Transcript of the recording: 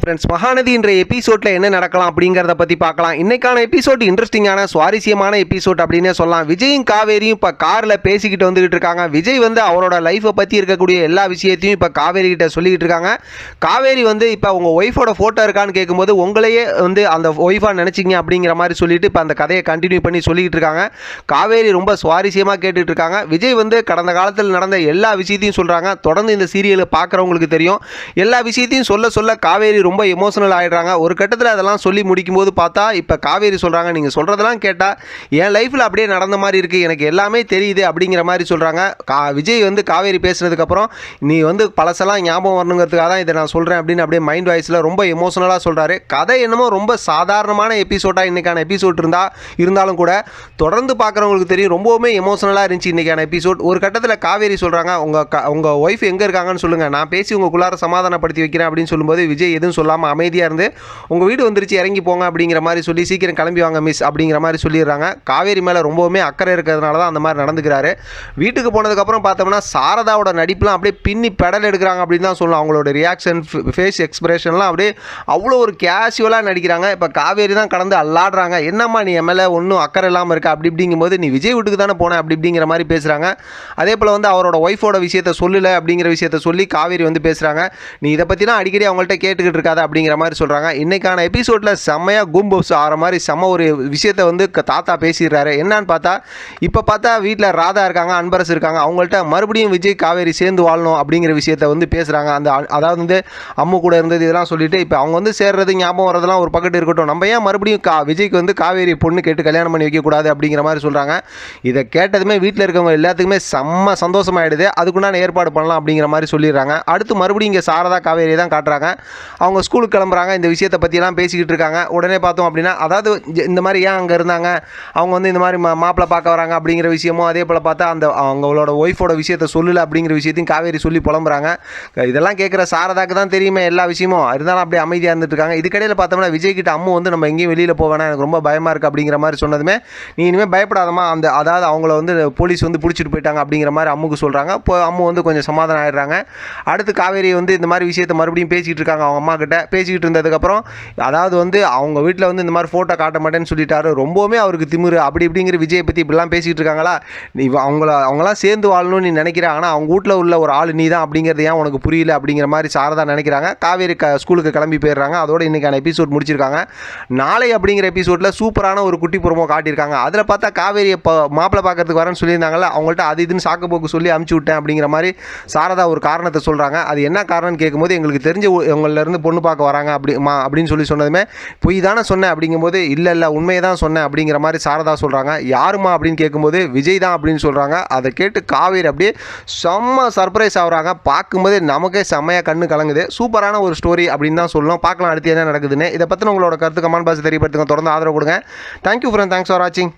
Friends, Mahanadi என்ற எபிசோட்ல என்ன நடக்கலாம் அப்படிங்கிறத பற்றி பார்க்கலாம். இன்னைக்கான எபிசோட் இன்ட்ரெஸ்டிங்கான சுவாரஸ்யமான எபிசோட் அப்படின்னே சொல்லலாம். விஜயும் காவேரியும் இப்போ காரில் பேசிக்கிட்டு வந்துகிட்டு இருக்காங்க. விஜய் வந்து அவரோட லைஃப்பை பற்றி இருக்கக்கூடிய எல்லா விஷயத்தையும் இப்போ காவேரி கிட்ட சொல்லிக்கிட்டு இருக்காங்க. காவேரி வந்து இப்போ உங்கள் ஒய்ஃபோட ஃபோட்டோ இருக்கான்னு கேட்கும்போது உங்களையே வந்து அந்த ஒய்ஃபாக நினச்சிங்க அப்படிங்கிற மாதிரி சொல்லிட்டு இப்போ அந்த கதையை கண்டினியூ பண்ணி சொல்லிக்கிட்டு இருக்காங்க. காவேரி ரொம்ப சுவாரஸ்யமாக கேட்டுட்டு இருக்காங்க. விஜய் வந்து கடந்த காலத்தில் நடந்த எல்லா விஷயத்தையும் சொல்கிறாங்க. தொடர்ந்து இந்த சீரியலை பார்க்குறவங்களுக்கு தெரியும். எல்லா விஷயத்தையும் சொல்ல சொல்ல காவேரி ரொம்ப எமோஷனல் ஆகிடுறாங்க. ஒரு கட்டத்தில் அதெல்லாம் சொல்லி முடிக்கும்போது பார்த்தா இப்போ காவேரி சொல்கிறாங்க, நீங்கள் சொல்கிறதெல்லாம் கேட்டால் என் லைஃப்பில் அப்படியே நடந்த மாதிரி இருக்குது, எனக்கு எல்லாமே தெரியுது அப்படிங்கிற மாதிரி சொல்கிறாங்க. விஜய் வந்து காவேரி பேசுனதுக்கப்புறம் நீ வந்து பழசெல்லாம் ஞாபகம் வரணுங்கிறதுக்காக தான் இதை நான் சொல்கிறேன் அப்படின்னு அப்படியே மைண்ட் வாய்ஸில் ரொம்ப எமோஷனலாக சொல்கிறாரு. கதை என்னமோ ரொம்ப சாதாரணமான எபிசோடாக இன்றைக்கான எபிசோட் இருந்தாலும் கூட தொடர்ந்து பார்க்குறவங்களுக்கு தெரியும் ரொம்பவுமே எமோஷனலாக இருந்துச்சு இன்றைக்கான எபிசோட். ஒரு கட்டத்தில் காவேரி சொல்கிறாங்க, உங்கள் ஒய்ஃப் எங்கே இருக்காங்கன்னு சொல்லுங்கள், நான் பேசி உங்களுக்குள்ளார சமாதானப்படுத்தி வைக்கிறேன் அப்படின்னு சொல்லும்போது விஜய் எதுவும் சொல்லாமல் அமைதியாக இருந்து உங்கள் வீடு வந்துருச்சு இறங்கி போங்க அப்படிங்கிற மாதிரி சொல்லி சீக்கிரம் கிளம்பி வாங்க மிஸ் அப்படிங்கிற மாதிரி சொல்லிடுறாங்க. காவேரி மேலே ரொம்பவுமே அக்கறை இருக்கிறதுனால தான் அந்த மாதிரி நடந்துக்கிறாரு. வீட்டுக்கு போனதுக்கப்புறம் பார்த்தோம்னா சாரதாவோட நடிப்புலாம் அப்படியே பின்னி பெடல் எடுக்கிறாங்க அப்படின்னு தான் சொல்லலாம். அவங்களோட ரியாக்ஷன், ஃபேஸ் எக்ஸ்பிரஷன்லாம் அப்படியே அவ்வளோ ஒரு கேஷுவலாக நடிக்கிறாங்க. இப்போ காவேரி தான் கடந்து அல்லாடுறாங்க. என்னம்மா நீ என் மேலே ஒன்றும் அக்கறை இல்லாமல் இருக்கா அப்படி இப்படிங்கும்போது நீ விஜய் வீட்டுக்கு தானே போனேன் அப்படி இப்படிங்கிற மாதிரி பேசுகிறாங்க. அதே போல் வந்து அவரோட ஒய்ஃபோட விஷயத்தை சொல்லலை அப்படிங்கிற விஷயத்தை சொல்லி காவேரி வந்து பேசுகிறாங்க. நீ இதை பற்றினா அடிக்கடி அவங்கள்ட்ட கேட்டுக்கிட்டு இருக்காது அப்படிங்கிற மாதிரி சொல்கிறாங்க. இன்றைக்கான எபிசோடில் செம்மையாக கூம்பஸ் ஆகிற மாதிரி செம்ம ஒரு விஷயத்தை வந்து தாத்தா பேசிடுறாரு. என்னன்னு பார்த்தா இப்போ பார்த்தா வீட்டில் ராதா இருக்காங்க, அன்பரசு இருக்காங்க, அவங்கள்ட்ட மறுபடியும் விஜய் காவேரி சேர்ந்து வாழணும் அப்படிங்கிற விஷயத்தை வந்து பேசுகிறாங்க. அதாவது வந்து அம்மு கூட இருந்தது இதெல்லாம் சொல்லிட்டு இப்போ அவங்க வந்து சேர்றது ஞாபகம் வரதெல்லாம் ஒரு பக்கத்து இருக்கட்டும், நம்ம ஏன் மறுபடியும் விஜய்க்கு வந்து காவேரி பொண்ணு கேட்டு கல்யாணம் பண்ணி வைக்கக்கூடாது அப்படிங்கிற மாதிரி சொல்கிறாங்க. இதை கேட்டதுமே வீட்டில் இருக்கவங்க எல்லாத்துக்குமே செம்ம சந்தோஷமாயிடுது. அதுக்குண்டான ஏற்பாடு பண்ணலாம் அப்படிங்கிற மாதிரி சொல்லிடுறாங்க. அடுத்து மறுபடியும் இங்கே சாரதா காவேரி தான் காட்டுறாங்க. அவங்க ஸ்கூலுக்கு கிளம்புறாங்க, இந்த விஷயத்தை பற்றியெல்லாம் பேசிக்கிட்டு இருக்காங்க. உடனே பார்த்தோம் அப்படின்னா அதாவது இந்த மாதிரி ஏன் அங்கே இருந்தாங்க, அவங்க வந்து இந்த மாதிரி மாப்பிள்ளை பார்க்க வராங்க அப்படிங்கிற விஷயமும் அதே போல் பார்த்தா அவங்களோட ஒய்ஃபோட விஷயத்தை சொல்லலை அப்படிங்கிற விஷயத்தையும் காவேரி சொல்லி புலம்புறாங்க. இதெல்லாம் கேட்குற சாரதாக்கு தான் தெரியுமே எல்லா விஷயமும், இருந்தாலும் அப்படியே அமைதியாக இருந்துட்டு இருக்காங்க. இதுக்கடையில் பார்த்தோம்னா விஜய் கிட்ட அம்மு வந்து நம்ம எங்கேயும் வெளியில் போவேனா, எனக்கு ரொம்ப பயமாக இருக்குது அப்படிங்கிற மாதிரி சொன்னதுமே நீ இனிமேல் பயப்படாதம்மா, அதாவது அவங்கள வந்து போலீஸ் வந்து பிடிச்சிட்டு போயிட்டாங்க அப்படிங்கிற மாதிரி அம்முக்கு சொல்கிறாங்க. இப்போ அம்மு வந்து கொஞ்சம் சமாதானம் ஆகிடுறாங்க. அடுத்து காவேரி வந்து இந்த மாதிரி விஷயத்தை மறுபடியும் பேசிகிட்டு இருக்காங்க. அவங்க அம்மா கிட்ட பேசிக்கிட்டு இருந்ததுக்கப்புறம் அதாவது வந்து அவங்க வீட்டில் வந்து இந்த மாதிரி ஃபோட்டோ காட்ட மாட்டேன்னு சொல்லிட்டாரு, ரொம்பவுமே அவருக்கு திமிரு அப்படி இப்படிங்கிற விஜயை பற்றி இப்படிலாம் பேசிகிட்டு இருக்காங்களா, நீ அவங்களாம் சேர்ந்து வாழணும்னு நீ நினைக்கிற, ஆனால் அவங்க வீட்டில் உள்ள ஒரு ஆள் நீ தான் அப்படிங்கிறது ஏன் உனக்கு புரியல அப்படிங்கிற மாதிரி சாரதா நினைக்கிறாங்க. காவேரி ஸ்கூலுக்கு கிளம்பி போயிடுறாங்க. அதோட இன்றைக்கான எபிசோட் முடிச்சிருக்காங்க. நாளை அப்படிங்கிற எபிசோடில் சூப்பரான ஒரு குட்டி புறமோ காட்டியிருக்காங்க. அதில் பார்த்தா காவேரி இப்போ மாப்பிள்ளை பார்க்கறதுக்கு வரேன்னு சொல்லியிருந்தாங்களா, அவங்கள்ட்ட அது இதுன்னு சாக்கு போக்கு சொல்லி அமுச்சு விட்டேன் அப்படிங்கிற மாதிரி சாரதா ஒரு காரணத்தை சொல்கிறாங்க. அது என்ன காரணம்னு கேட்கும்போது எங்களுக்கு தெரிஞ்ச இவங்களிருந்து பொண்ணு பார்க்க வராங்க அப்படின்னு சொல்லி சொன்னதுமே பொய் தானே சொன்னேன் அப்படிங்கும்போது இல்லை உண்மையை தான் சொன்னேன் அப்படிங்கிற மாதிரி சாரதா சொல்கிறாங்க. யாருமா அப்படின்னு கேட்கும்போது விஜய் தான் அப்படின்னு சொல்கிறாங்க. அதை கேட்டு காவேரி அப்படியே செம்ம சர்ப்ரைஸ் ஆகுறாங்க. பார்க்கும்போது நமக்கே செம்மையாக கண்ணு கலங்குது. சூப்பரான ஒரு ஸ்டோரி அப்படின்னு தான் சொல்லணும். பார்க்கலாம் அடுத்து என்ன நடக்குதுன்னு. இதை பற்றின உங்களோட கருத்து கமெண்ட் பாக்ஸ் தெரியப்படுத்துங்க. தொடர்ந்து ஆதரவு கொடுங்க. தேங்க்யூ ஃப்ரெண்ட், தேங்க்ஸ் ஃபார் வாட்சிங்.